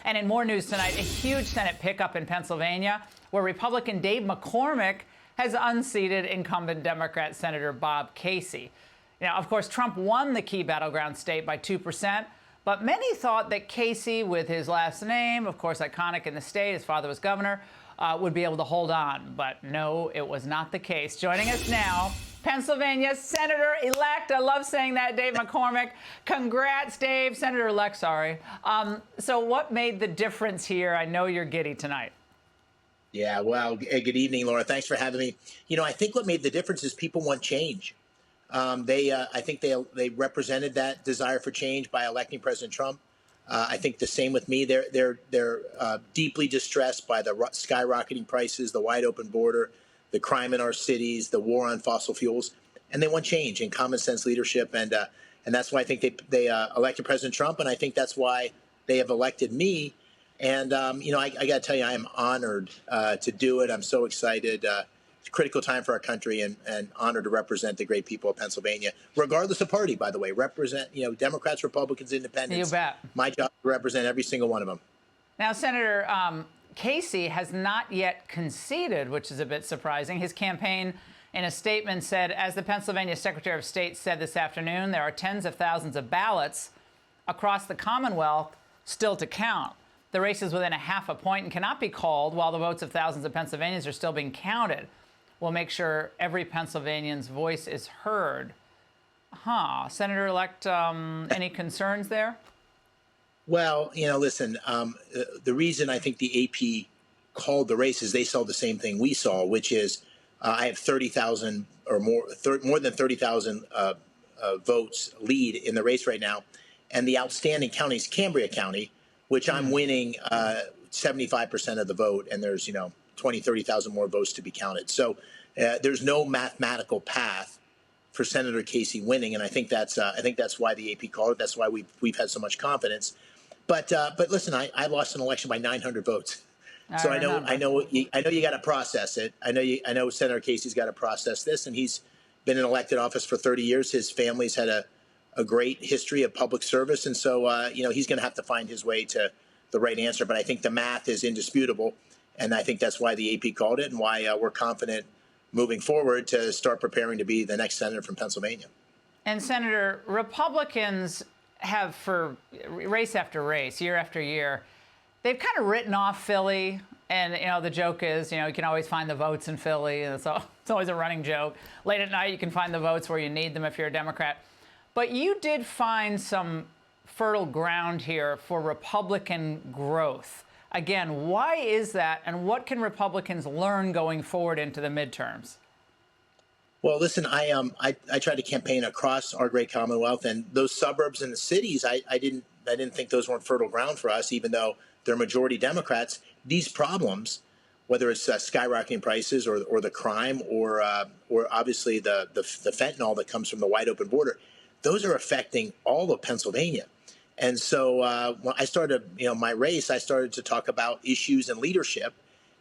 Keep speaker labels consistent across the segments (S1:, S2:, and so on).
S1: And in more news tonight, a huge Senate pickup in Pennsylvania, where Republican Dave McCormick has unseated incumbent Democrat Senator Bob Casey. Now, of course, Trump won the key battleground state by 2%, but many thought that Casey, with his last name, of course, iconic in the state, his father was governor, would be able to hold on. But no, it was not the case. Joining us now, Pennsylvania Senator-elect. I love saying that, Dave McCormick. Congrats, Dave. Senator-elect, sorry. So what made the difference here? I know you're giddy tonight.
S2: Yeah, well, good evening, Laura. Thanks for having me. You know, I think what made the difference is people want change. I think they represented that desire for change by electing President Trump. I think the same with me. They're deeply distressed by the skyrocketing prices, the wide open border, the crime in our cities, the war on fossil fuels, and they want change and common sense leadership. And that's why I think they elected President Trump, and I think that's why they have elected me. And you know, I got to tell you, I am honored to do it. I'm so excited. It's a critical time for our country, and honored to represent the great people of Pennsylvania, regardless of party, by the way. Represent, you know, Democrats, Republicans, Independents.
S1: You bet.
S2: My job is to represent every single one of them.
S1: Now, Senator Casey has not yet conceded, which is a bit surprising. His campaign, in a statement, said, as the Pennsylvania Secretary of State said this afternoon, there are tens of thousands of ballots across the Commonwealth still to count. The race is within a half a point and cannot be called while the votes of thousands of Pennsylvanians are still being counted. We'll make sure every Pennsylvanian's voice is heard. Senator-elect, any concerns there?
S2: Well, you know, listen, the reason I think the AP called the race is they saw the same thing we saw, which is I have 30,000 or more than 30,000 votes lead in the race right now. And the outstanding county is Cambria County, which I'm winning 75% of the vote. And there's, you know, 20, 30,000 more votes to be counted. So there's no mathematical path for Senator Casey winning. And I think that's why the AP called it. That's why we've had so much confidence. But listen, I lost an election by 900 votes. So I know you got to process it. I know Senator Casey's got to process this, and he's been in elected office for 30 years. His family's had a great history of public service, and so you know, he's going to have to find his way to the right answer. But I think the math is indisputable, and I think that's why the AP called it, and why we're confident moving forward to start preparing to be the next senator from Pennsylvania.
S1: And Senator, Republicans have, for race after race, year after year, they've kind of written off Philly. And, you know, the joke is, you know, you can always find the votes in Philly. And it's always a running joke. Late at night, you can find the votes where you need them if you're a Democrat. But you did find some fertile ground here for Republican growth. Again, why is that? And what can Republicans learn going forward into the midterms?
S2: Well, listen, I tried to campaign across our great Commonwealth, and those suburbs and the cities, I didn't think those weren't fertile ground for us, even though they're majority Democrats. These problems, whether it's skyrocketing prices or the crime or obviously the fentanyl that comes from the wide open border, those are affecting all of Pennsylvania. And so when I started, you know, my race, I started to talk about issues and leadership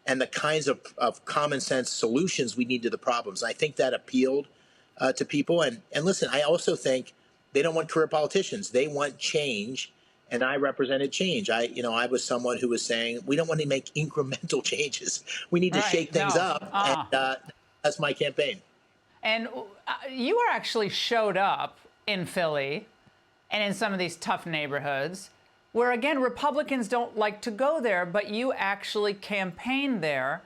S2: and the kinds of common sense solutions we need to the problems. I think that appealed to people. And listen, I also think they don't want career politicians. They want change. And I represented change. I was someone who was saying, we don't want to make incremental changes. We need to shake things up. And that's my campaign.
S1: And you actually showed up in Philly and in some of these tough neighborhoods where, again, Republicans don't like to go there, but you actually campaigned there.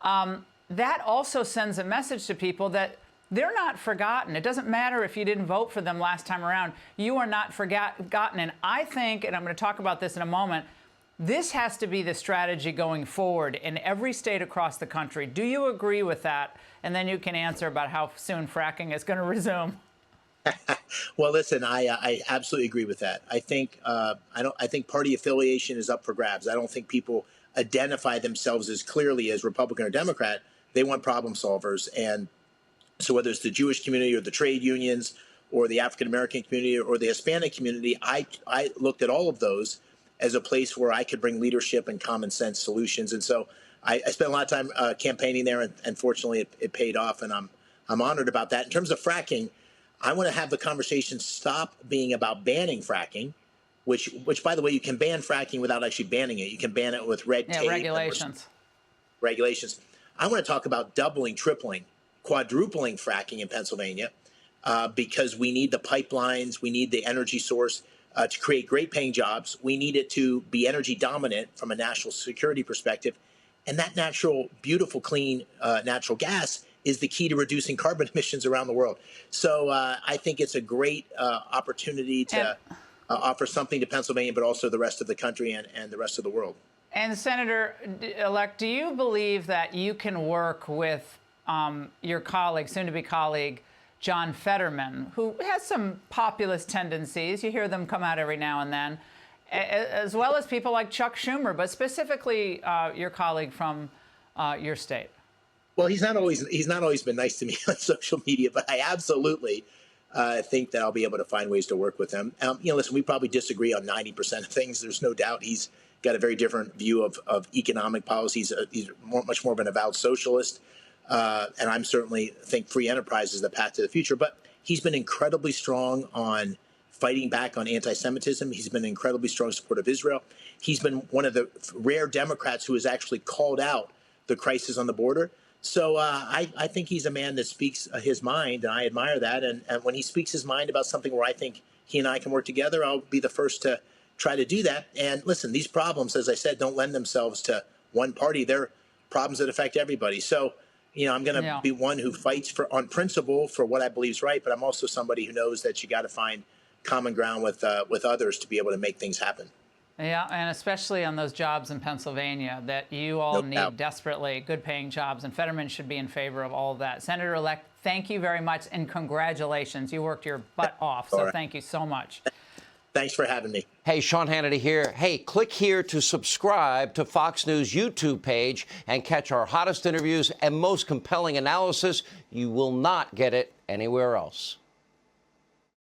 S1: That also sends a message to people that they're not forgotten. It doesn't matter if you didn't vote for them last time around. You are not forgotten. And I think, and I'm going to talk about this in a moment, this has to be the strategy going forward in every state across the country. Do you agree with that? And then you can answer about how soon fracking is going to resume.
S2: Well, listen, I absolutely agree with that. I think I think party affiliation is up for grabs. I don't think people identify themselves as clearly as Republican or Democrat. They want problem solvers. And so whether it's the Jewish community or the trade unions or the African-American community or the Hispanic community, I looked at all of those as a place where I could bring leadership and common sense solutions. And so I spent a lot of time campaigning there, and fortunately it paid off, and I'm honored about that. In terms of fracking, I want to have the conversation stop being about banning fracking which by the way, you can ban fracking without actually banning it. You can ban it with red tape. Regulations. I want to talk about doubling, tripling, quadrupling fracking in Pennsylvania because we need the pipelines, we need the energy source to create great paying jobs. We need it to be energy dominant from a national security perspective. And that natural, beautiful, clean natural gas is the key to reducing carbon emissions around the world. So I think it's a great opportunity to offer something to Pennsylvania, but also the rest of the country and the rest of the world.
S1: And Senator-elect, do you believe that you can work with your colleague, soon-to-be colleague, John Fetterman, who has some populist tendencies? You hear them come out every now and then, as well as people like Chuck Schumer, but specifically your colleague from your state.
S2: Well, he's not always been nice to me on social media, but I absolutely think that I'll be able to find ways to work with him. Listen, we probably disagree on 90% of things. There's no doubt he's got a very different view of economic policies. He's much more of an avowed socialist. And I'm certainly think free enterprise is the path to the future. But he's been incredibly strong on fighting back on anti-Semitism. He's been an incredibly strong supporter of Israel. He's been one of the rare Democrats who has actually called out the crisis on the border. So I think he's a man that speaks his mind, and I admire that. And when he speaks his mind about something where I think he and I can work together, I'll be the first to try to do that. And listen, these problems, as I said, don't lend themselves to one party. They're problems that affect everybody. So, I'm going to be one who fights on principle for what I believe is right, but I'm also somebody who knows that you got to find common ground with others to be able to make things happen.
S1: Yeah, and especially on those jobs in Pennsylvania that you all need desperately, good-paying jobs, and Fetterman should be in favor of all of that. Senator-elect, thank you very much, and congratulations. You worked your butt off, so thank you so much.
S2: Thanks for having me.
S3: Hey, Sean Hannity here. Hey, click here to subscribe to Fox News YouTube page and catch our hottest interviews and most compelling analysis. You will not get it anywhere else.